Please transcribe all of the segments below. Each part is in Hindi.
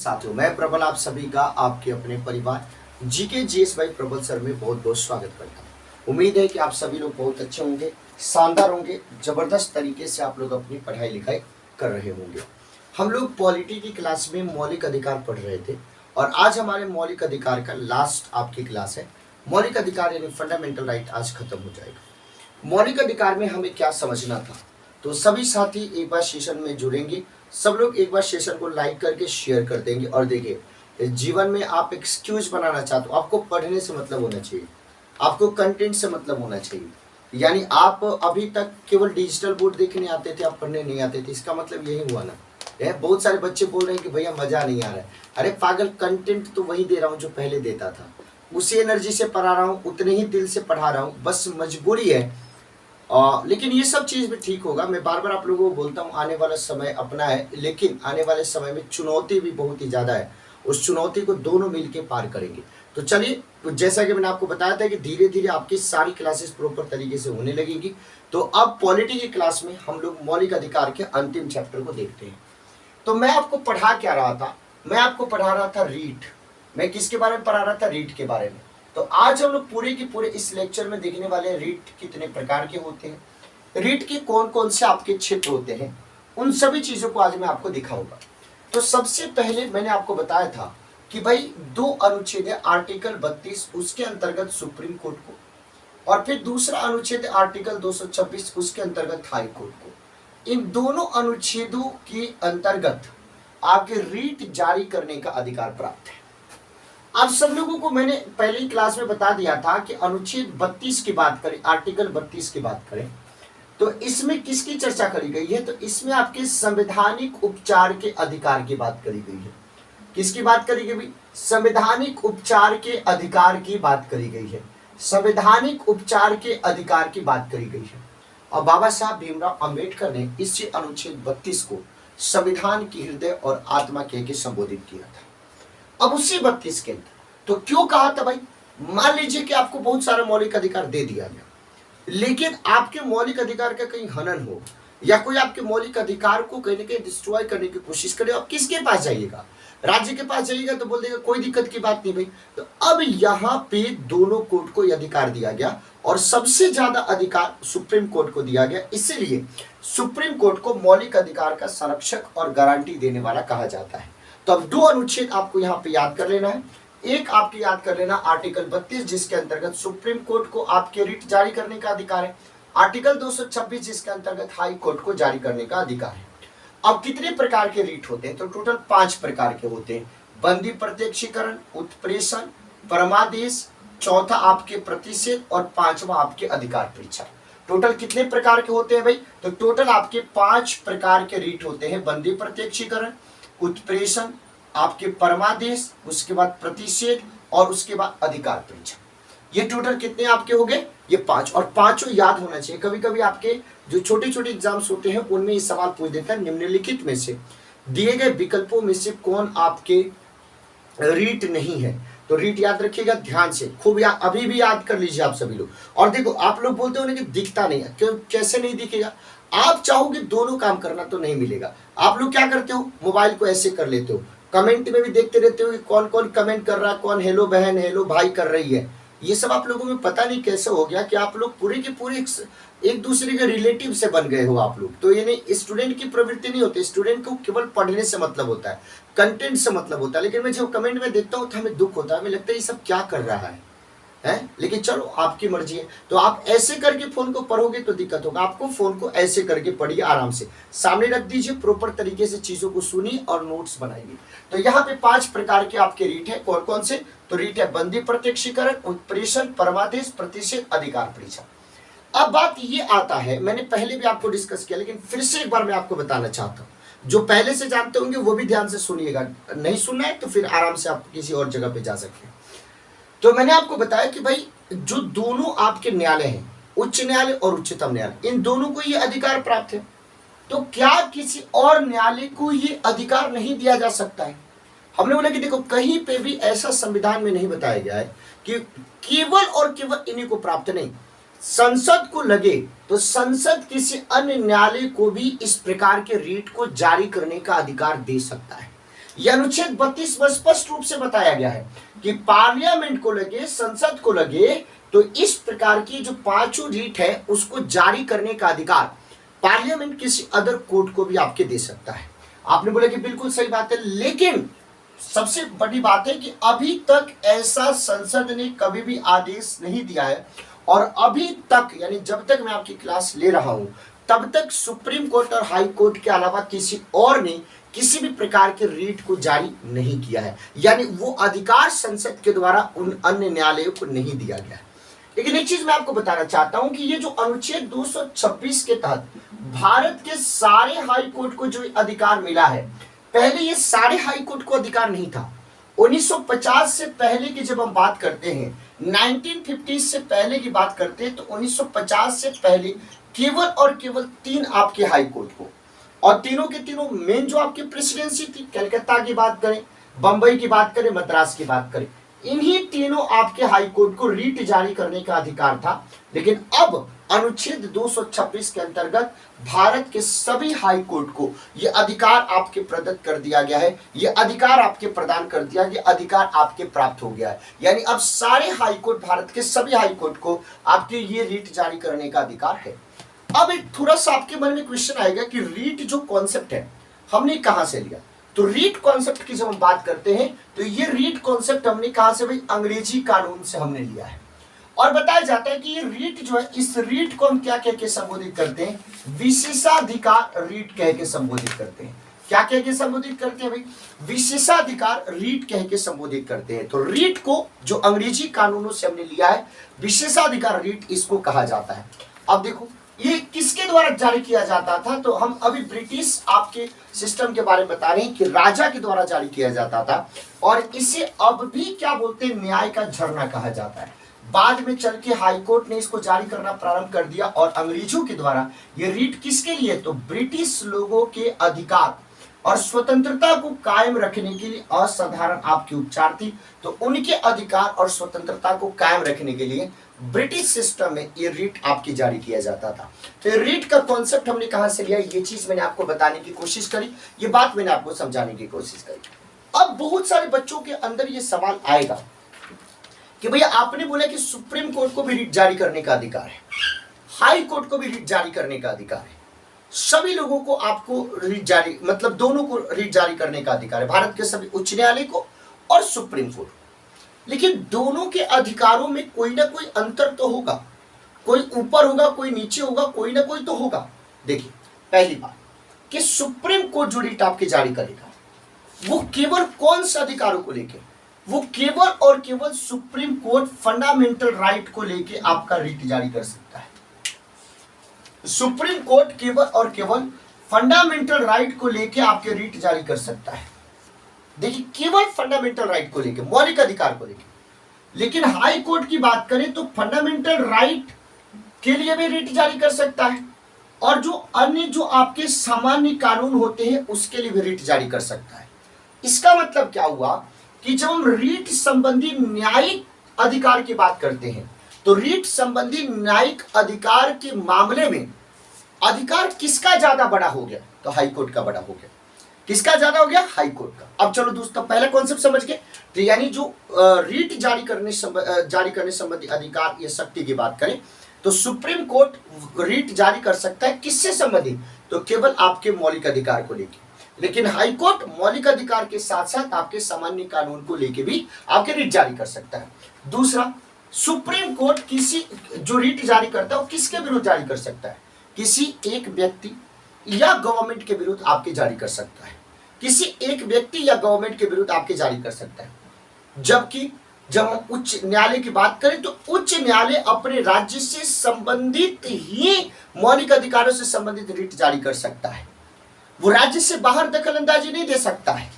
साथियों, मैं प्रबल आप सभी का आपके अपने परिवार जीके जीएस भाई प्रबल सर में बहुत बहुत स्वागत करता हूँ। उम्मीद है कि आप सभी लोग बहुत अच्छे होंगे, शानदार होंगे, जबरदस्त तरीके से आप लोग अपनी पढ़ाई लिखाई कर रहे होंगे। हम लोग पॉलिटी की क्लास में मौलिक अधिकार पढ़ रहे थे और आज हमारे मौलिक अधिकार का लास्ट आपकी क्लास है। मौलिक अधिकार यानी फंडामेंटल राइट आज खत्म हो जाएगा। मौलिक अधिकार में हमें क्या समझना था, तो सभी साथी एक बार सेशन में जुड़ेंगे। सब लोग एक बार सेशन को लाइक करके शेयर कर देंगे। और देखिए, जीवन में आप एक्सक्यूज बनाना चाहते हो, आपको पढ़ने से मतलब होना चाहिए, आपको कंटेंट से मतलब होना चाहिए। यानी आप अभी तक केवल डिजिटल बोर्ड देखने आते थे, आप पढ़ने नहीं आते थे, इसका मतलब यही हुआ ना। बहुत सारे बच्चे बोल रहे हैं कि भैया मजा नहीं आ रहा है। अरे पागल, कंटेंट तो वही दे रहा हूँ जो पहले देता था, उसी एनर्जी से पढ़ा रहा हूँ, उतने ही दिल से पढ़ा रहा हूँ, बस मजबूरी है। लेकिन ये सब चीज़ भी ठीक होगा। मैं बार बार आप लोगों को बोलता हूँ, आने वाला समय अपना है, लेकिन आने वाले समय में चुनौती भी बहुत ही ज़्यादा है। उस चुनौती को दोनों मिलके पार करेंगे। तो चलिए, तो जैसा कि मैंने आपको बताया था कि धीरे धीरे आपकी सारी क्लासेस प्रॉपर तरीके से होने लगेंगी। तो अब पॉलिटी की क्लास में हम लोग मौलिक अधिकार के अंतिम चैप्टर को देखते हैं। तो मैं आपको पढ़ा क्या रहा था, मैं आपको पढ़ा रहा था रीट। मैं किसके बारे में पढ़ा रहा था? रीट के बारे में। तो आज हम लोग पूरे के पूरे इस लेक्चर में देखने वाले हैं रीट कितने प्रकार के होते हैं, रीट के कौन कौन से आपके क्षेत्र होते हैं, उन सभी चीजों को आज मैं आपको दिखाऊंगा। तो सबसे पहले मैंने आपको बताया था कि भाई दो अनुच्छेद है, आर्टिकल 32 उसके अंतर्गत सुप्रीम कोर्ट को, और फिर दूसरा अनुच्छेद आर्टिकल 226 उसके अंतर्गत हाई कोर्ट को। इन दोनों अनुच्छेदों के अंतर्गत आपके रीट जारी करने का अधिकार प्राप्त है। आप सब लोगों को मैंने पहली क्लास में बता दिया था कि अनुच्छेद 32 की बात करें, आर्टिकल 32 की बात करें, तो इसमें किसकी चर्चा करी गई है? तो इसमें आपके संवैधानिक उपचार के अधिकार की बात करी गई है। किसकी बात करी गई? संवैधानिक उपचार के अधिकार की बात करी गई है। संवैधानिक उपचार के अधिकार की बात करी गई है। और बाबा साहब भीमराव अंबेडकर ने इसी अनुच्छेद 32 को संविधान की हृदय और आत्मा कह के संबोधित किया था। अब उसी 32 के अंदर तो क्यों कहा था भाई? मान लीजिए कि आपको बहुत सारा मौलिक अधिकार दे दिया गया, लेकिन आपके मौलिक अधिकार का कहीं हनन हो या कोई आपके मौलिक अधिकार को कहीं ना कहीं डिस्ट्रॉय करने की कोशिश करे, आप किसके पास जाइएगा? राज्य के पास जाइएगा तो बोल देगा कोई दिक्कत की बात नहीं भाई। तो अब यहाँ पे दोनों कोर्ट को यह अधिकार दिया गया और सबसे ज्यादा अधिकार सुप्रीम कोर्ट को दिया गया। इसीलिए सुप्रीम कोर्ट को मौलिक अधिकार का संरक्षक और गारंटी देने वाला कहा जाता है। तो अब दो अनुच्छेद आपको यहाँ पे याद कर लेना है। एक आपकी याद कर लेना आर्टिकल 32 जिसके अंतर्गत सुप्रीम कोर्ट को आपके रिट जारी करने का अधिकार है, आर्टिकल 226 जिसके अंतर्गत हाई कोर्ट को जारी करने का अधिकार है। अब कितने प्रकार के रिट होते हैं? तो टोटल 5 प्रकार के होते हैं। बंदी प्रत्यक्षीकरण, उत्प्रेषण, परमादेश, चौथा आपके प्रतिषेध और पांचवा आपके अधिकार परीक्षा। टोटल कितने प्रकार के होते हैं भाई? तो टोटल आपके 5 प्रकार के रिट होते हैं। बंदी प्रत्यक्षीकरण, उत्प्रेषण, आपके परमादेश, उसके बाद प्रतिषेध और उसके बाद अधिकार परीक्षा। ये टोटल कितने आपके हो गए? ये 5। और पांचों याद होना चाहिए। कभी कभी आपके जो छोटे छोटे एग्जाम्स होते हैं उनमें ये सवाल पूछ देता है, निम्नलिखित में से दिए गए विकल्पों में से कौन आपके रीट नहीं है? तो रीट याद रखिएगा ध्यान से, खूब अभी भी याद कर लीजिए आप सभी लोग। और देखो, आप लोग बोलते हो ना कि दिखता नहीं है, क्यों? कैसे नहीं दिखेगा? आप चाहोगे दोनों काम करना तो नहीं मिलेगा। आप लोग क्या करते हो? मोबाइल को ऐसे कर लेते हो, कमेंट में भी देखते रहते हो कि कौन कौन कमेंट कर रहा है, कौन हेलो बहन हेलो भाई कर रही है। ये सब आप लोगों में पता नहीं कैसे हो गया कि आप लोग पूरे के पूरे एक दूसरे के रिलेटिव से बन गए हो आप लोग। तो ये नहीं, स्टूडेंट की प्रवृत्ति नहीं होती। स्टूडेंट को केवल पढ़ने से मतलब होता है, कंटेंट से मतलब होता है। लेकिन मैं जब कमेंट में देखता हूँ तो हमें दुख होता है, हमें लगता है ये सब क्या कर रहा है। लेकिन चलो आपकी मर्जी है। तो आप ऐसे करके फोन को पढ़ोगे तो दिक्कत होगा। आपको फोन को ऐसे करके पढ़िए, आराम से सामने रख दीजिए, प्रॉपर तरीके से चीजों को सुनिए और नोट्स बनाइए। तो यहाँ पे 5 प्रकार के आपके रीट है। कौन कौन से? तो रीट है बंदी प्रत्यक्षीकरण, उत्प्रेषण, परमादेश, प्रतिषेध, अधिकार परीक्षा। अब बात ये आता है, मैंने पहले भी आपको डिस्कस किया, लेकिन फिर से एक बार मैं आपको बताना चाहता हूँ। जो पहले से जानते होंगे वो भी ध्यान से सुनिएगा, नहीं सुनना है तो फिर आराम से आप किसी और जगह पे जा सकते हैं। तो मैंने आपको बताया कि भाई जो दोनों आपके न्यायालय हैं, उच्च न्यायालय और उच्चतम न्यायालय, इन दोनों को ये अधिकार प्राप्त है। तो क्या किसी और न्यायालय को ये अधिकार नहीं दिया जा सकता है? हमने बोला कि देखो, कहीं पे भी ऐसा संविधान में नहीं बताया गया है कि केवल और केवल इन्हीं को प्राप्त नहीं। संसद को लगे तो संसद किसी अन्य न्यायालय को भी इस प्रकार के रीट को जारी करने का अधिकार दे सकता है। यह अनुच्छेद 32 में स्पष्ट रूप से बताया गया है कि पार्लियामेंट को लगे, संसद को लगे, तो इस प्रकार की जो पांचों रीट है उसको जारी करने का अधिकार पार्लियामेंट किसी अदर कोर्ट को भी आपके दे सकता है। आपने बोला कि बिल्कुल सही बात है, लेकिन सबसे बड़ी बात है कि अभी तक ऐसा संसद ने कभी भी आदेश नहीं दिया है, और अभी तक यानी जब तक मैं आपकी क्लास ले रहा हूं तब तक सुप्रीम कोर्ट और हाई कोर्ट के अलावा किसी और ने किसी भी प्रकार के रीट को जारी नहीं किया है, यानी वो अधिकार संसद के द्वारा उन अन्य न्यायालयों को नहीं दिया गया है। लेकिन एक चीज मैं आपको बताना चाहता हूं कि ये जो अनुच्छेद 226 के तहत भारत के सारे हाई कोर्ट को जो अधिकार मिला है, पहले ये सारे हाई कोर्ट को अधिकार नहीं था। 1950 से पहले की जब हम बात करते हैं, 1950 से पहले की बात करते हैं, तो 1950 से पहले केवल और केवल 3 आपके हाई कोर्ट को, और तीनों के तीनों मेन जो आपकी प्रेसिडेंसी थी, कलकत्ता की बात करें, बंबई की बात करें, मद्रास की बात करें, इन्हीं तीनों आपके हाई कोर्ट को रीट जारी करने का अधिकार था। लेकिन अब अनुच्छेद 226 के अंतर्गत भारत के सभी हाई कोर्ट को यह अधिकार आपके प्रदत्त कर दिया गया है, यह अधिकार आपके प्रदान कर दिया, यह अधिकार आपके प्राप्त हो गया है। यानी अब सारे हाई कोर्ट, भारत के सभी हाई कोर्ट को आपके ये रीट जारी करने का अधिकार है। अब एक थोड़ा सा आपके मन में क्वेश्चन आएगा कि रीट जो कॉन्सेप्ट है हमने कहां से लिया। तो रीट कॉन्सेप्ट की जब हम बात करते हैं तो ये रीट कॉन्सेप्ट हमने कहां से, भाई अंग्रेजी कानून से हमने लिया है। और बताया जाता है कि ये रीट जो है, इस रीट को हम क्या कह के संबोधित करते हैं, विशेषाधिकार रीट कह के संबोधित करते हैं। क्या कह के संबोधित करते हैं भाई, विशेषाधिकार रीट कह के संबोधित करते हैं। तो रीट को जो अंग्रेजी कानूनों से हमने लिया है, विशेषाधिकार रीट इसको कहा जाता है। अब देखो ये किसके द्वारा जारी किया जाता था, तो हम अभी ब्रिटिश आपके सिस्टम के बारे में बता रहे हैं कि राजा के द्वारा जारी किया जाता था, और इसे अब भी क्या बोलते हैं, न्याय का झरना कहा जाता है। बाद में चल के हाई कोर्ट ने इसको जारी करना प्रारंभ कर दिया, और अंग्रेजों के द्वारा ये रीट किसके लिए, तो ब्रिटिश लोगों के अधिकार और स्वतंत्रता को कायम रखने के लिए असाधारण आपके उपचार थी। तो उनके अधिकार और स्वतंत्रता को कायम रखने के लिए ब्रिटिश सिस्टम में ये रीट आपकी जारी किया जाता था। तो ये रीट का कॉन्सेप्ट हमने कहां से लिया, ये चीज मैंने आपको बताने की कोशिश करी, ये बात मैंने आपको समझाने की कोशिश करी। अब बहुत सारे बच्चों के अंदर ये सवाल आएगा कि भैया आपने बोला कि सुप्रीम कोर्ट को भी रीट जारी करने का अधिकार है, हाई कोर्ट को भी रीट जारी करने का अधिकार है, सभी लोगों को आपको रीट जारी, मतलब दोनों को रीट जारी करने का अधिकार है, भारत के सभी उच्च न्यायालय को और सुप्रीम कोर्ट। लेकिन दोनों के अधिकारों में कोई ना कोई अंतर तो होगा, कोई ऊपर होगा, कोई नीचे होगा, कोई ना कोई तो होगा। देखिए पहली बात कि सुप्रीम कोर्ट जो रीट आपके जारी करेगा वो केवल कौन से अधिकारों को लेके, वो केवल और केवल सुप्रीम कोर्ट फंडामेंटल राइट को लेके आपका रीट जारी कर सकता है। सुप्रीम कोर्ट केवल और केवल फंडामेंटल राइट को लेके आपके रीट जारी कर सकता है। देखिए केवल फंडामेंटल राइट को लेके, मौलिक अधिकार को लेके। लेकिन हाई कोर्ट की बात करें तो फंडामेंटल राइट के लिए भी रीट जारी कर सकता है, और जो अन्य जो आपके सामान्य कानून होते हैं उसके लिए भी रीट जारी कर सकता है। इसका मतलब क्या हुआ कि जब हम रीट संबंधी न्यायिक अधिकार की बात करते हैं तो रीट संबंधी न्यायिक अधिकार के मामले में अधिकार किसका ज्यादा बड़ा हो गया, तो हाई कोर्ट का बड़ा हो गया। किसका ज्यादा हो गया, हाई कोर्ट का। अब चलो दोस्तों पहला कॉन्सेप्ट समझ गए। तो यानी जो रीट जारी करने संबंधी अधिकार या शक्ति की बात करें तो सुप्रीम कोर्ट रीट जारी कर सकता है किससे संबंधित, तो केवल आपके मौलिक अधिकार को लेकर। लेकिन हाई कोर्ट मौलिक अधिकार के साथ साथ आपके सामान्य कानून को लेकर भी आपके रीट जारी कर सकता है। दूसरा, सुप्रीम कोर्ट किसी जो रीट जारी करता है वो किसके विरुद्ध जारी कर सकता है, किसी एक व्यक्ति या गवर्नमेंट के विरुद्ध आपके जारी कर सकता है, किसी एक व्यक्ति या गवर्नमेंट के विरुद्ध आपके जारी कर सकता है। जबकि जब हम उच्च न्यायालय की बात करें तो उच्च न्यायालय अपने राज्य से संबंधित ही मौलिक अधिकारों से संबंधित रीट जारी कर सकता है, वो राज्य से बाहर दखल अंदाजी नहीं दे सकता है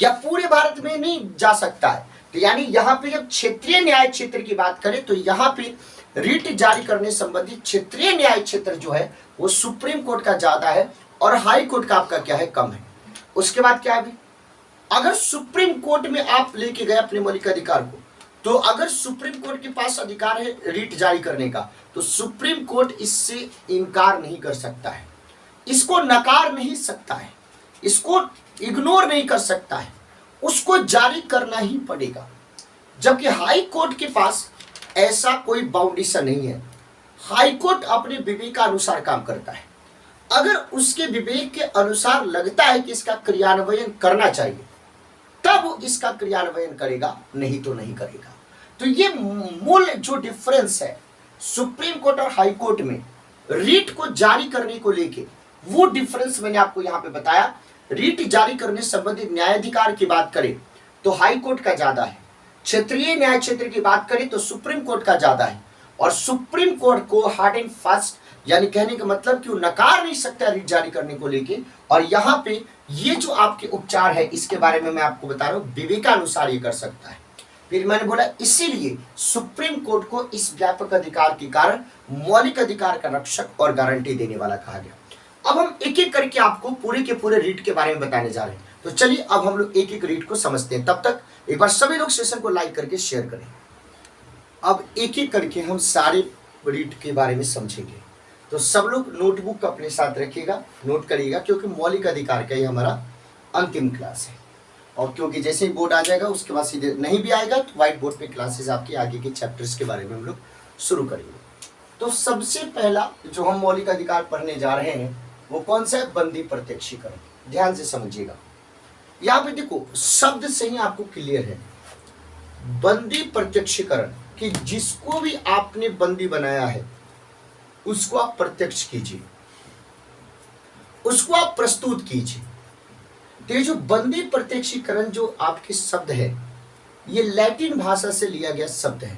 या पूरे भारत में नहीं जा सकता है। तो यानी यहाँ पे जब क्षेत्रीय न्याय क्षेत्र की बात करें तो यहाँ पे रीट जारी करने संबंधी क्षेत्रीय न्याय क्षेत्र जो है वो सुप्रीम कोर्ट का ज्यादा है और हाई कोर्ट का आपका क्या है, कम है। उसके बाद क्या है, अगर सुप्रीम कोर्ट में आप लेके गए अपने मौलिक अधिकार को, तो अगर सुप्रीम कोर्ट के पास अधिकार है रीट जारी करने का तो सुप्रीम कोर्ट इससे इनकार नहीं कर सकता है, इसको नकार नहीं सकता है। इसको इग्नोर नहीं कर सकता है, उसको जारी करना ही पड़ेगा। जबकि हाई कोर्ट के पास ऐसा कोई बाउंडेशन नहीं है। हाई कोर्ट अपने विवेक का अनुसार काम करता है। अगर उसके विवेक के अनुसार लगता है कि इसका क्रियान्वयन करना चाहिए, तब वो इसका क्रियान्वयन करेगा, नहीं तो नहीं करेगा। तो ये मूल जो डिफरेंस है सुप्रीम कोर्ट और हाई कोर्ट में रीट को जारी करने को लेके, वो डिफरेंस मैंने आपको यहां पे बताया। रीट जारी करने संबंधित न्यायाधिकार की बात करें तो हाई कोर्ट का ज्यादा है, क्षेत्रीय न्याय क्षेत्र की बात करें तो सुप्रीम कोर्ट का ज्यादा है। और सुप्रीम कोर्ट को हार्ड एंड फास्ट, यानी कहने का मतलब कि वो नकार नहीं सकता रीट जारी करने को लेके। और यहाँ पे ये जो आपके उपचार है इसके बारे में मैं आपको बता रहा हूँ, विवेकानुसार ये कर सकता है। फिर मैंने बोला इसीलिए सुप्रीम कोर्ट को इस व्यापक अधिकार के कारण मौलिक अधिकार का रक्षक और गारंटी देने वाला कहा गया। अब हम एक एक करके आपको पूरे के पूरे रीट के बारे में बताने जा रहे हैं। तो चलिए अब हम लोग एक एक रीट को समझते हैं। तब तक एक बार सभी लोग सेशन को लाइक करके शेयर करें। अब एक एक करके हम सारे रीट के बारे में समझेंगे। तो सब लोग नोटबुक अपने साथ रखिएगा, नोट करिएगा, क्योंकि मौलिक अधिकार का ये हमारा अंतिम क्लास है। और क्योंकि जैसे ही बोर्ड आ जाएगा उसके बाद सीधे नहीं भी आएगा तो व्हाइट बोर्ड पे क्लासेस आपके आगे के चैप्टर्स के बारे में हम लोग शुरू करेंगे। तो सबसे पहला जो हम मौलिक अधिकार पढ़ने जा रहे हैं वो कौन सा है? बंदी प्रत्यक्षीकरण। ध्यान से समझिएगा, यहाँ पे देखो शब्द से ही आपको क्लियर है। बंदी प्रत्यक्षीकरण कि जिसको भी आपने बंदी बनाया है उसको आप प्रत्यक्ष कीजिए, उसको आप प्रस्तुत कीजिए। तो ये जो बंदी प्रत्यक्षीकरण जो आपके शब्द है ये लैटिन भाषा से लिया गया शब्द है,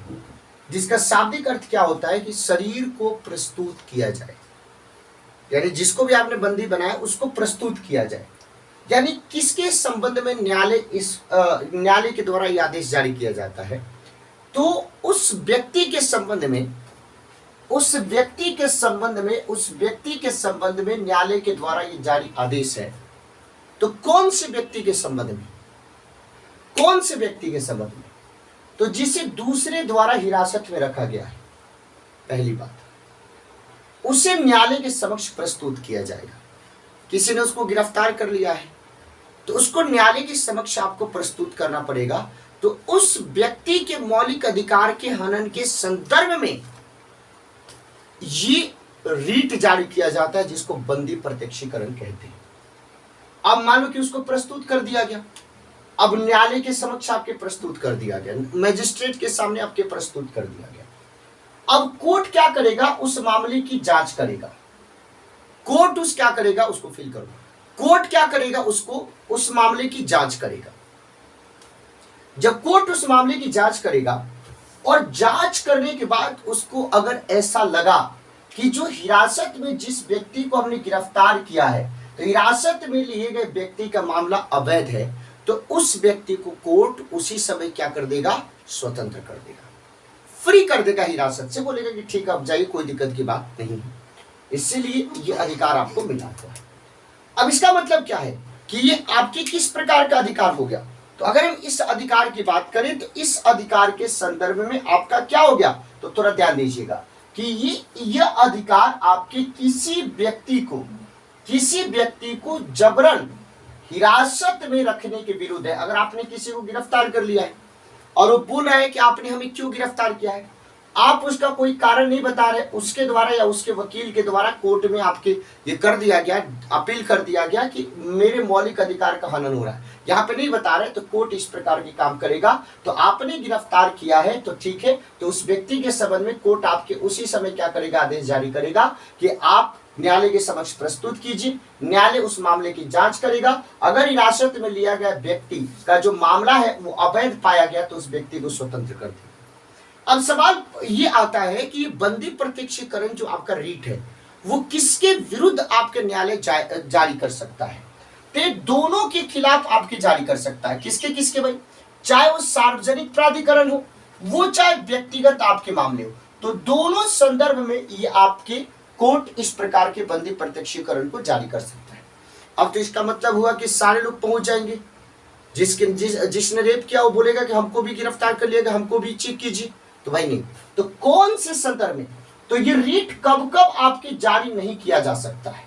जिसका शाब्दिक अर्थ क्या होता है कि शरीर को प्रस्तुत किया जाए, यानी जिसको भी आपने बंदी बनाया उसको प्रस्तुत किया जाए। यानी किसके संबंध में न्यायालय के द्वारा यह आदेश जारी किया जाता है? तो उस व्यक्ति के संबंध में न्यायालय के द्वारा ये जारी आदेश है। तो कौन से व्यक्ति के संबंध में? तो जिसे दूसरे द्वारा हिरासत में रखा गया है, पहली बात, उसे न्यायालय के समक्ष प्रस्तुत किया जाएगा। किसी ने उसको गिरफ्तार कर लिया है तो उसको न्यायालय के समक्ष आपको प्रस्तुत करना पड़ेगा। तो उस व्यक्ति के मौलिक अधिकार के हनन के संदर्भ में ये रीट जारी किया जाता है, जिसको बंदी प्रत्यक्षीकरण कहते हैं। अब मान लो कि उसको प्रस्तुत कर दिया गया, अब न्यायालय के समक्ष आपके प्रस्तुत कर दिया गया, मजिस्ट्रेट के सामने आपके प्रस्तुत कर दिया गया। अब कोर्ट क्या करेगा? उस मामले की जांच करेगा। कोर्ट उसको फिल करो। कोर्ट क्या करेगा? उसको उस मामले की जांच करेगा। जब कोर्ट उस मामले की जांच करेगा और जांच करने के बाद उसको अगर ऐसा लगा कि जो हिरासत में जिस व्यक्ति को हमने गिरफ्तार किया है, तो हिरासत में लिए गए व्यक्ति का मामला अवैध है, तो उस व्यक्ति को कोर्ट उसी समय क्या कर देगा? स्वतंत्र कर देगा, फ्री कर देगा हिरासत से। बोलेगा कि ठीक है अब जाइए, कोई दिक्कत की बात नहीं है। इसीलिए ये अधिकार आपको मिला हुआ है। अब इसका मतलब क्या है कि ये आपके किस प्रकार का अधिकार हो गया? तो अगर हम इस अधिकार की बात करें तो इस अधिकार के संदर्भ में आपका क्या हो गया? तो थोड़ा ध्यान दीजिएगा कि ये अधिकार आपके किसी व्यक्ति को जबरन हिरासत में रखने के विरुद्ध है। अगर आपने किसी को गिरफ्तार कर लिया है और वो बोल रहा है कि आपने हमें क्यों गिरफ्तार किया है, आप उसका कोई कारण नहीं बता रहे, उसके द्वारा या उसके वकील के द्वारा कोर्ट में आपके ये कर दिया गया, अपील कर दिया गया कि मेरे मौलिक अधिकार का हनन हो रहा है, यहाँ पे नहीं बता रहे, तो कोर्ट इस प्रकार के काम करेगा। तो आपने गिरफ्तार किया है तो ठीक है, तो उस व्यक्ति के संबंध में कोर्ट आपके उसी समय क्या करेगा? आदेश जारी करेगा कि आप न्यायालय के समक्ष प्रस्तुत कीजिए। न्यायालय उस मामले की जांच करेगा। अगर हिरासत में लिया गया व्यक्ति का जो मामला है वो अवैध पाया गया तो उस व्यक्ति को स्वतंत्र कर देगा। अब सवाल ये आता है कि बंदी प्रत्यक्षीकरण जो आपका रीट है वो किसके विरुद्ध आपके न्यायालय जारी कर सकता है? तो दोनों के खिलाफ आपके जारी कर सकता है। किसके भाई? चाहे वो सार्वजनिक प्राधिकरण हो, वो चाहे व्यक्तिगत आपके मामले हो, तो दोनों संदर्भ में ये आपके कोर्ट इस प्रकार के बंदी प्रत्यक्षीकरण को जारी कर सकता है। अब तो इसका मतलब हुआ कि सारे लोग पहुंच जाएंगे। जिसने रेप किया वो बोलेगा कि हमको भी गिरफ्तार कर लिएगा, हमको भी चेक कीजिए, तो भाई नहीं। तो कौन से संदर्भ में? तो ये रीट कब आपके जारी नहीं किया जा सकता है?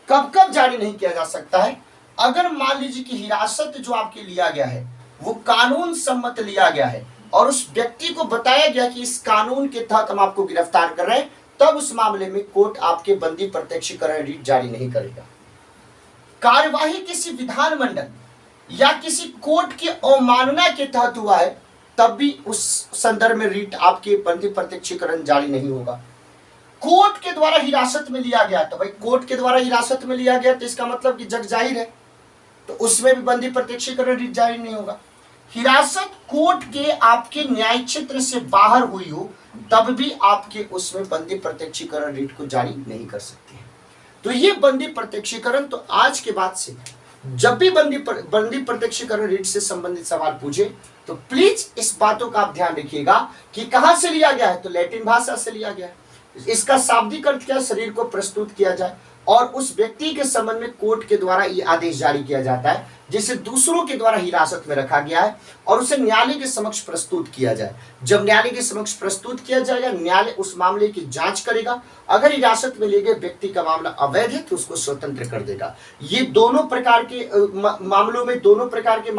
कब जारी नहीं किया जा सकता है? अगर मान लीजिए कि हिरासत जो आपके लिया गया है वो कानून सम्मत लिया गया है और उस व्यक्ति को बताया गया कि इस कानून के तहत हम आपको गिरफ्तार कर रहे हैं, तब उस मामले में कोर्ट आपके बंदी प्रत्यक्षीकरण रीट जारी नहीं करेगा। कार्यवाही किसी विधानमंडल या किसी कोर्ट की अवमानना के तहत हुआ है, तब भी उस संदर्भ में रीट आपके बंदी प्रत्यक्षीकरण जारी नहीं होगा। कोर्ट के द्वारा हिरासत में लिया गया, तो भाई कोर्ट के द्वारा हिरासत में लिया गया तो इसका मतलब कि जग जाहिर है, तो उसमें भी बंदी प्रत्यक्षीकरण रीट जारी नहीं होगा। हिरासत कोर्ट के आपके न्यायिक क्षेत्र से बाहर हुई हो, तब भी आपके उसमें बंदी प्रत्यक्षीकरण रीट को जारी नहीं कर सकते हैं। तो ये बंदी प्रत्यक्षीकरण, तो आज के बाद से जब भी बंदी प्रत्यक्षीकरण रीट से संबंधित सवाल पूछे तो प्लीज इस बातों का आप ध्यान रखिएगा कि कहां से लिया गया है, तो लैटिन भाषा से लिया गया है। इसका शाब्दिक अर्थ क्या, शरीर को प्रस्तुत किया जाए और उस व्यक्ति के संबंध में कोर्ट के द्वारा ये आदेश जारी किया जाता है जिसे दूसरों के द्वारा हिरासत में रखा गया है और उसे न्यायालय के समक्ष प्रस्तुत किया जाए। जब न्यायालय के समक्ष प्रस्तुत किया जाएगा, न्यायालय उस मामले की जांच करेगा। अगर हिरासत में लिए गए व्यक्ति का मामला अवैध है तो उसको स्वतंत्र कर देगा। ये दोनों प्रकार के मामलों में दोनों प्रकार के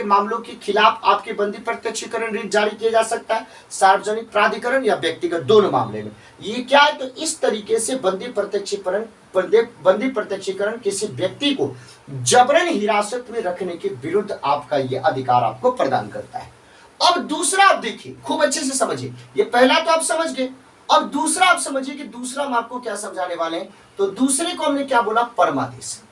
मामलों के खिलाफ आपके बंदी प्रत्यक्षीकरण रीट जारी किया जा सकता है, सार्वजनिक प्राधिकरण या व्यक्तिगत, दोनों मामले में। ये क्या है, तो इस तरीके से बंदी प्रत्यक्षीकरण किसी व्यक्ति को जबरन हिरासत में रखने के विरुद्ध आपका यह अधिकार आपको प्रदान करता है। अब दूसरा आप देखिए, खूब अच्छे से समझिए। ये पहला तो आप समझ गए, अब दूसरा आप समझिए कि दूसरा हम आपको क्या समझाने वाले हैं। तो दूसरे को हमने क्या बोला, परमादेश।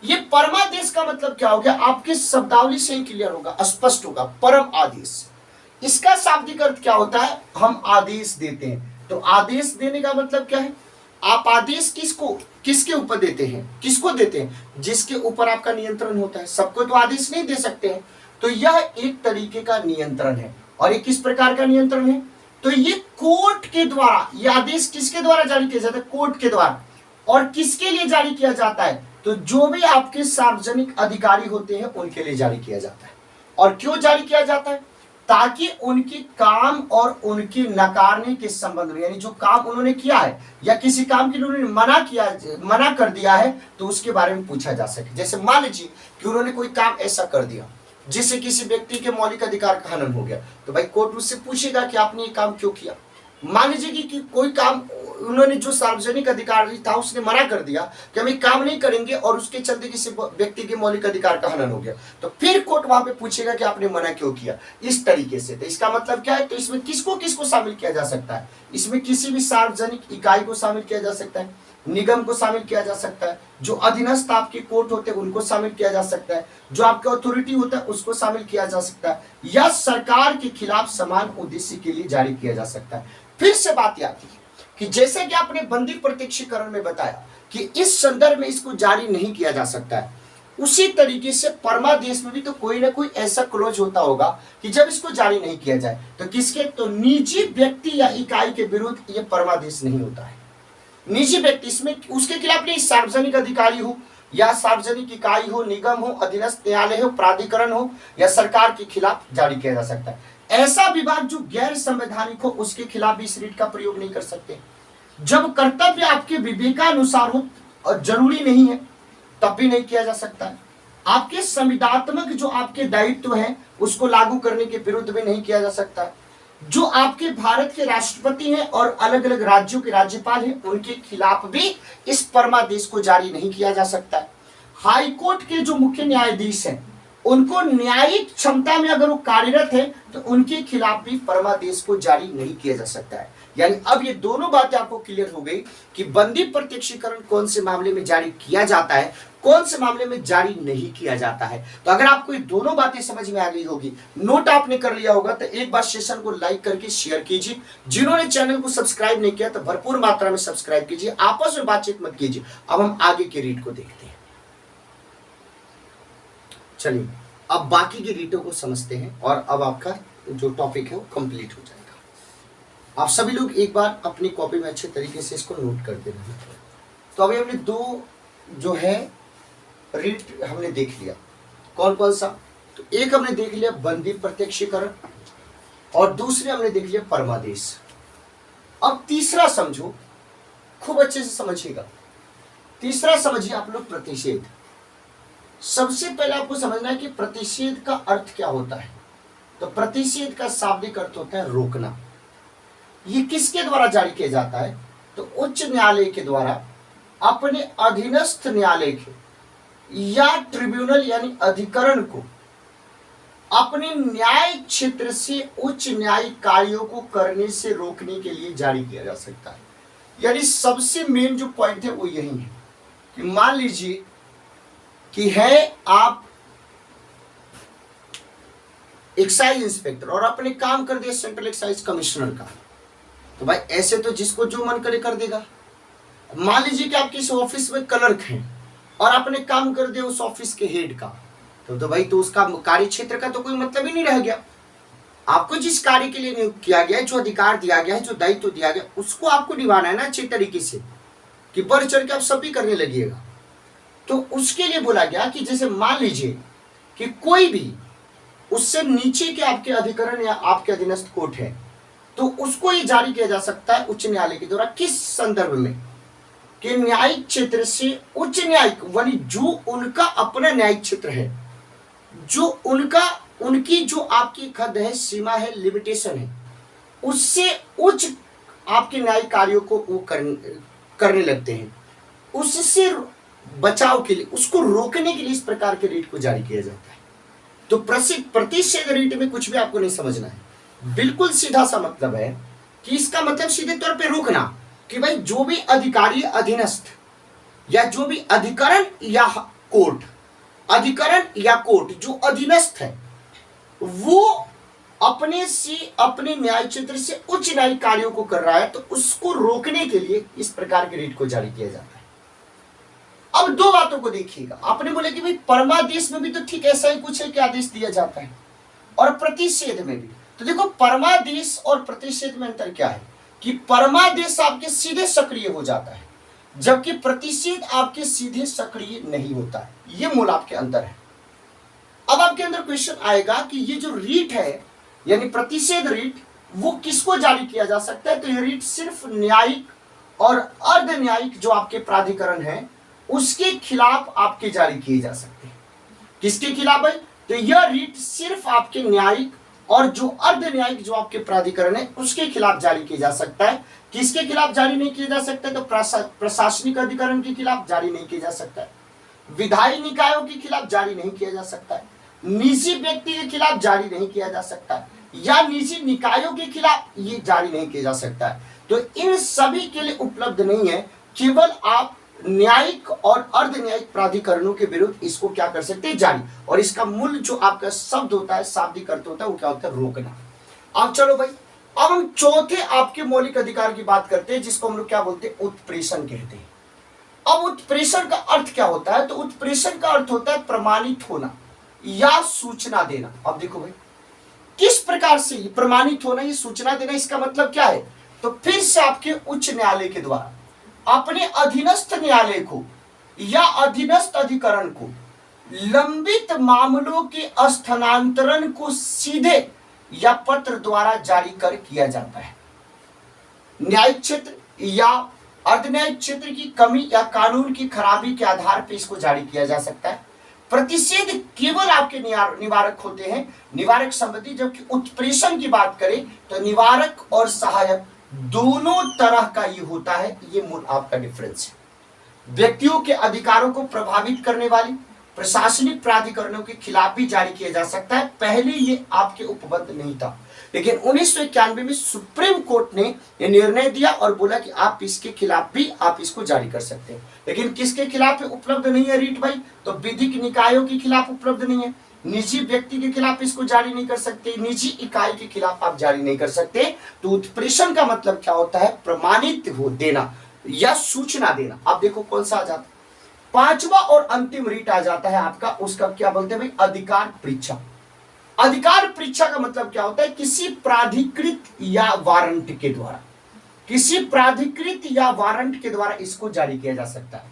ये परमादेश का मतलब क्या हो गया, आपके शब्दावली से ही क्लियर होगा, स्पष्ट होगा। परम आदेश, इसका शाब्दिक अर्थ क्या होता है, हम आदेश देते हैं। तो आदेश देने का मतलब क्या है, आप आदेश किसके ऊपर देते हैं, किसको देते हैं, जिसके ऊपर आपका नियंत्रण होता है। सबको तो आदेश नहीं दे सकते हैं। तो यह एक तरीके का नियंत्रण है। और ये किस प्रकार का नियंत्रण है, तो ये कोर्ट के द्वारा, ये आदेश किसके द्वारा जारी किया जाता है, कोर्ट के द्वारा। और किसके लिए जारी किया जाता है, तो जो भी आपके सार्वजनिक अधिकारी होते हैं उनके लिए जारी किया जाता है। और क्यों जारी किया जाता है, ताकि उनके काम और उनके नकारने के संबंध में, यानी जो काम उन्होंने किया है या किसी काम के लिए उन्होंने मना कर दिया है, तो उसके बारे में पूछा जा सके। जैसे मान लीजिए कि उन्होंने कोई काम ऐसा कर दिया जिससे किसी व्यक्ति के मौलिक अधिकार का हनन हो गया, तो भाई कोर्ट उससे पूछेगा कि आपने ये काम क्यों किया। मान लीजिए कि कोई काम उन्होंने, जो सार्वजनिक अधिकारी था उसने मना कर दिया कि हम ये काम नहीं करेंगे और उसके चलते किसी व्यक्ति के मौलिक अधिकार का हनन हो गया, तो फिर कोर्ट वहां पे पूछेगा कि आपने मना क्यों किया, इस तरीके से। तो इसका मतलब क्या है, तो इसमें किसको किसको शामिल किया जा सकता है, इसमें किसी भी सार्वजनिक इकाई को शामिल किया जा सकता है, निगम को शामिल किया जा सकता है, जो अधीनस्थ आपके कोर्ट होते हैं उनको शामिल किया जा सकता है, जो आपका अथॉरिटी होता है उसको शामिल किया जा सकता है, या सरकार के खिलाफ समान उद्देश्य के लिए जारी किया जा सकता है। फिर से बात आती है कि जैसे कि आपने बंदी प्रत्यक्षीकरण में बताया कि इस संदर्भ में इसको जारी नहीं किया जा सकता है, उसी तरीके से परमादेश में भी तो कोई ना कोई ऐसा क्लोज होता होगा कि जब इसको जारी नहीं किया जाए तो किसके, तो निजी व्यक्ति या इकाई के विरुद्ध ये परमादेश नहीं होता है। निजी व्यक्ति, इसमें उसके खिलाफ नहीं, सार्वजनिक अधिकारी हो या सार्वजनिक इकाई हो, निगम हो, अधीनस्थ न्यायालय हो, प्राधिकरण हो या सरकार के खिलाफ जारी किया जा सकता है। ऐसा विभाग जो गैर संवैधानिक हो उसके खिलाफ भी इस रीट का प्रयोग नहीं कर सकते। जब कर्तव्य आपके विवेकानुसार हो और जरूरी नहीं है तब भी नहीं किया जा सकता है। आपके संविदात्मक जो आपके दायित्व हैं उसको लागू करने के विरुद्ध भी नहीं किया जा सकता है। जो आपके भारत के राष्ट्रपति हैं और अलग अलग राज्यों के राज्यपाल हैं उनके खिलाफ भी इस परमादेश को जारी नहीं किया जा सकता है। हाई कोर्ट के जो मुख्य न्यायाधीश हैं उनको न्यायिक क्षमता में अगर वो कार्यरत है तो उनके खिलाफ भी परमादेश को जारी नहीं किया जा सकता है। यानी अब ये दोनों बातें आपको क्लियर हो गई कि बंदी प्रत्यक्षीकरण कौन से मामले में जारी किया जाता है, कौन से मामले में जारी नहीं किया जाता है। तो अगर आपको ये दोनों बातें समझ में आ गई होगी, नोट आपने कर लिया होगा, तो एक बार सेशन को लाइक करके शेयर कीजिए। जिन्होंने चैनल को सब्सक्राइब नहीं किया तो भरपूर मात्रा में सब्सक्राइब कीजिए, आपस में बातचीत मत कीजिए। अब हम आगे के रीट को देखते हैं। चलिए अब बाकी के रीटों को समझते हैं और अब आपका जो टॉपिक है वो कंप्लीट हो जाएगा। आप सभी लोग एक बार अपनी कॉपी में अच्छे तरीके से इसको नोट कर देना। तो अभी हमने दो जो है रीट हमने देख लिया, कौन कौन सा, तो एक हमने देख लिया बंदी प्रत्यक्षीकरण और दूसरे हमने देख लिया परमादेश। अब तीसरा समझो, खूब अच्छे से समझिएगा। तीसरा समझिए आप लोग प्रतिषेध। सबसे पहले आपको समझना है कि प्रतिषेध का अर्थ क्या होता है। तो प्रतिषेध का शाब्दिक अर्थ होता है रोकना। ये किसके द्वारा जारी किया जाता है? तो उच्च न्यायालय के द्वारा अपने अधीनस्थ न्यायालय के या ट्रिब्यूनल यानी अधिकरण को अपने न्याय क्षेत्र से उच्च न्यायिक कार्यों को करने से रोकने के लिए जारी किया जा सकता है। यानी सबसे मेन जो पॉइंट है वो यही है कि मान लीजिए कि है आप एक्साइज इंस्पेक्टर और आपने काम कर दिया सेंट्रल एक्साइज कमिश्नर का, तो भाई ऐसे तो जिसको जो मन करे कर देगा। मान लीजिए कि आप किसी ऑफिस में क्लर्क हैं और आपने काम कर दिया उस ऑफिस के हेड का, तो भाई तो उसका कार्य क्षेत्र का तो कोई मतलब ही नहीं रह गया। आपको जिस कार्य के लिए नियुक्त किया गया है, जो अधिकार दिया गया है, जो दायित्व दिया गया, उसको आपको निभाना है ना अच्छे तरीके से, कि बढ़ चढ़ के आप सब भी करने लगिएगा। तो उसके लिए बोला गया कि जैसे मान लीजिए कि कोई भी उससे नीचे के आपके अधिकरण या आपके अधीनस्थ कोर्ट है, तो उसको ये जारी किया जा सकता है उच्च न्यायालय के द्वारा। किस संदर्भ में? कि न्यायिक क्षेत्र से उच्च न्यायिक, यानी जो उनका अपना न्यायिक क्षेत्र है, जो उनकी जो आपकी हद है, सीमा है, लिमिटेशन है, उससे उच्च आपके न्यायिक कार्यों को वो करने लगते हैं। उससे बचाव के लिए, उसको रोकने के लिए इस प्रकार के रीट को जारी किया जाता है। तो प्रतिषेध रीट में कुछ भी आपको नहीं समझना है, बिल्कुल सीधा सा मतलब है कि इसका मतलब सीधे तौर पे रोकना, कि भाई जो भी अधिकारी अधीनस्थ या जो भी अधिकरण या कोर्ट, अधिकरण या कोर्ट जो अधीनस्थ है, वो अपने से अपने न्याय क्षेत्र से उच्च न्यायिक कार्यों को कर रहा है, तो उसको रोकने के लिए इस प्रकार के रीट को जारी किया जाता है। अब दो बातों को देखिएगा। आपने बोले कि भाई परमादेश में भी तो ठीक ऐसा ही कुछ है कि आदेश दिया जाता है, और प्रतिषेध में भी। तो देखो परमादेश और प्रतिषेध में अंतर क्या है कि परमादेश आपके सीधे सक्रिय हो जाता है, जबकि प्रतिषेध आपके सीधे सक्रिय नहीं होता है। ये मूल आपके अंदर है। अब आपके अंदर क्वेश्चन आएगा कि ये जो रीट है यानी प्रतिषेध रीट, वो किसको जारी किया जा सकता है? तो ये रीट सिर्फ न्यायिक और अर्ध न्यायिक जो आपके प्राधिकरण है उसके खिलाफ आपके जारी किए जा सकते हैं। किसके खिलाफ है? तो यह रीट सिर्फ आपके न्यायिक और जो अर्ध न्यायिक जो आपके प्राधिकरण है उसके खिलाफ जारी किया जा सकता है। किसके खिलाफ जारी नहीं किया जा सकता? तो प्रशासनिक अधिकरण के खिलाफ जारी नहीं किया जा सकता है, विधायी निकायों के खिलाफ जारी नहीं किया जा सकता है, निजी व्यक्ति के खिलाफ जारी नहीं किया जा सकता है, या निजी निकायों के खिलाफ ये जारी नहीं किया जा सकता है। तो इन सभी के लिए उपलब्ध नहीं है। केवल आप न्यायिक और अर्ध न्यायिक प्राधिकरणों के विरुद्ध इसको क्या कर सकते हैं? जारी। और इसका मूल जो आपका शब्द होता है, शाब्दिक अर्थ होता है, वो क्या होता है? रोकना। अब चलो भाई, अब हम चौथे आपके मौलिक अधिकार की बात करते हैं, जिसको हम लोग क्या बोलते हैं? उत्प्रेषण कहते हैं। अब उत्प्रेषण का अर्थ क्या होता है? तो उत्प्रेषण का अर्थ होता है प्रमाणित होना या सूचना देना। अब देखो भाई, किस प्रकार से प्रमाणित होना, ये सूचना देना, इसका मतलब क्या है? तो फिर से आपके उच्च न्यायालय के द्वारा अपने अधीनस्थ न्यायालय को या अधीनस्थ अधिकरण को लंबित मामलों के स्थानांतरण को सीधे या पत्र द्वारा जारी कर किया जाता है। न्यायिक क्षेत्र या अर्धन्यायिक क्षेत्र की कमी या कानून की खराबी के आधार पर इसको जारी किया जा सकता है। प्रतिषेध केवल आपके निवारक होते हैं, निवारक संबंधी, जबकि उत्प्रेषण की बात करें तो निवारक और सहायक दोनों तरह का ये होता है। ये मूल आपका डिफरेंस है। व्यक्तियों के अधिकारों को प्रभावित करने वाली प्रशासनिक प्राधिकरणों के खिलाफ भी जारी किया जा सकता है। पहले ये आपके उपबद्ध नहीं था, लेकिन 1991 में सुप्रीम कोर्ट ने यह निर्णय दिया और बोला कि आप इसके खिलाफ भी आप इसको जारी कर सकते हैं। लेकिन किसके खिलाफ उपलब्ध नहीं है रीट भाई? तो विधिक निकायों के खिलाफ उपलब्ध नहीं है, निजी व्यक्ति के खिलाफ इसको जारी नहीं कर सकते, निजी इकाई के खिलाफ आप जारी नहीं कर सकते। तो उत्प्रेषण का मतलब क्या होता है? प्रमाणित हो देना या सूचना देना। अब देखो कौन सा आ जाता है? पांचवा और अंतिम रीट आ जाता है आपका, उसका क्या बोलते हैं भाई? अधिकार परीक्षा। अधिकार परीक्षा का मतलब क्या होता है? किसी प्राधिकृत या वारंट के द्वारा, किसी प्राधिकृत या वारंट के द्वारा इसको जारी किया जा सकता है।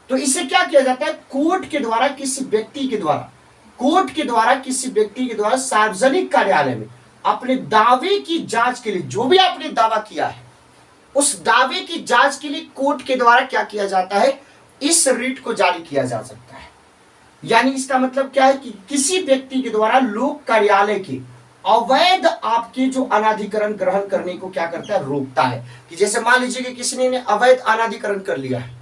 तो इसे क्या किया जाता है? कोर्ट के द्वारा किसी व्यक्ति के द्वारा, कोर्ट के द्वारा किसी व्यक्ति के द्वारा सार्वजनिक कार्यालय में अपने दावे की जांच के लिए, जो भी आपने दावा किया है उस दावे की जांच के लिए कोर्ट के द्वारा क्या किया जाता है? इस रीट को जारी किया जा सकता है। यानी इसका मतलब क्या है कि किसी व्यक्ति के द्वारा लोक कार्यालय के अवैध आपके जो अनाधिकरण ग्रहण करने को क्या करता है, रोकता है। कि जैसे मान लीजिए कि किसी ने अवैध अनाधिकरण कर लिया है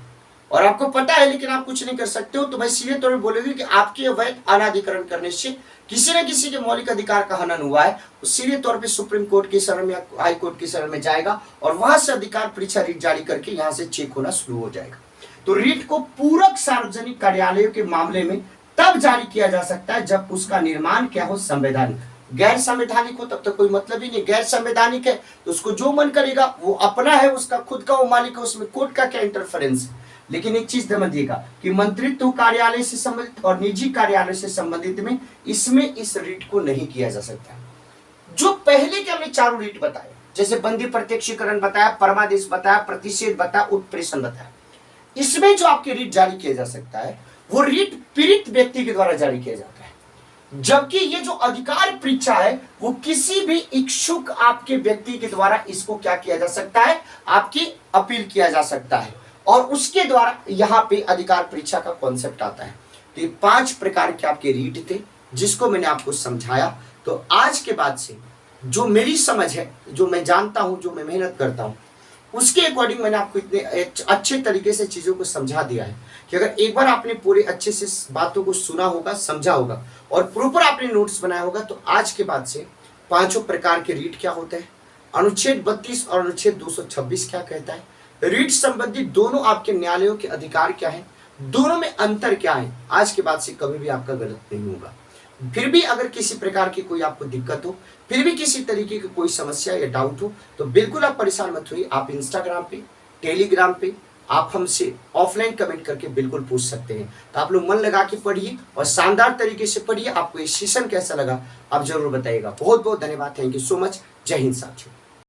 और आपको पता है लेकिन आप कुछ नहीं कर सकते हो, तो भाई सीधे तौर पर बोलोगे कि आपके अवैध अनाधिकरण करने से किसी न किसी के मौलिक अधिकार का हनन हुआ है, तो सीधे तौर पे सुप्रीम कोर्ट की शरण में, हाई कोर्ट की शरण में जाएगा और वहां से अधिकार परीक्षा रीट जारी करके यहां से चेक होना शुरू हो जाएगा। तो रीट को पूरक सार्वजनिक कार्यालयों के मामले में तब जारी किया जा सकता है जब उसका निर्माण क्या हो, संवैधानिक। गैर संवैधानिक हो तब तो कोई मतलब ही नहीं। गैर संवैधानिक है तो उसको जो मन करेगा, वो अपना है, उसका खुद का वो मालिक है, उसमें कोर्ट का क्या इंटरफेरेंस है। लेकिन एक चीज समझिएगा कि मंत्रित्व कार्यालय से संबंधित और निजी कार्यालय से संबंधित में इसमें इस रीट को नहीं किया जा सकता। जो पहले के हमने चारों रीट बताए, जैसे बंदी प्रत्यक्षीकरण बताया, परमादेश बताया, प्रतिषेध बताया, उत्प्रेषण बताया, इसमें जो आपके रीट जारी किया जा सकता है वो रीट पीड़ित व्यक्ति के द्वारा जारी किया जाता है। जबकि ये जो अधिकार परीक्षा है वो किसी भी इच्छुक आपके व्यक्ति के द्वारा इसको क्या किया जा सकता है, आपकी अपील किया जा सकता है और उसके द्वारा यहां पे अधिकार परीक्षा का कॉन्सेप्ट आता है। तो ये 5 प्रकार के आपके रीट थे जिसको मैंने आपको समझाया। तो आज के बाद से जो मेरी समझ है, जो मैं जानता हूं, जो मैं मेहनत करता हूं, उसके अकॉर्डिंग मैंने आपको इतने अच्छे तरीके से चीजों को समझा दिया है कि अगर एक बार आपने पूरे अच्छे से बातों को सुना होगा, समझा होगा और प्रॉपर आपने नोट्स बनाया होगा, तो आज के बाद से 5 प्रकार के रीट क्या होते हैं, अनुच्छेद 32 और अनुच्छेद 226 क्या कहता है, रीट संबंधी दोनों आपके न्यायालयों के अधिकार क्या है, दोनों में अंतर क्या है, आज के बाद से कभी भी आपका गलत नहीं होगा। फिर भी अगर किसी प्रकार की कोई आपको दिक्कत हो, फिर भी किसी तरीके की कोई समस्या या डाउट हो, तो बिल्कुल आप परेशान मत होइए। आप इंस्टाग्राम पे, टेलीग्राम पे आप हमसे ऑफलाइन कमेंट करके बिल्कुल पूछ सकते हैं। तो आप लोग मन लगा के पढ़िए और शानदार तरीके से पढ़िए। आपको ये सेशन कैसा लगा आप जरूर बताइएगा। बहुत बहुत धन्यवाद। Thank you so much. जय हिंद साथियों।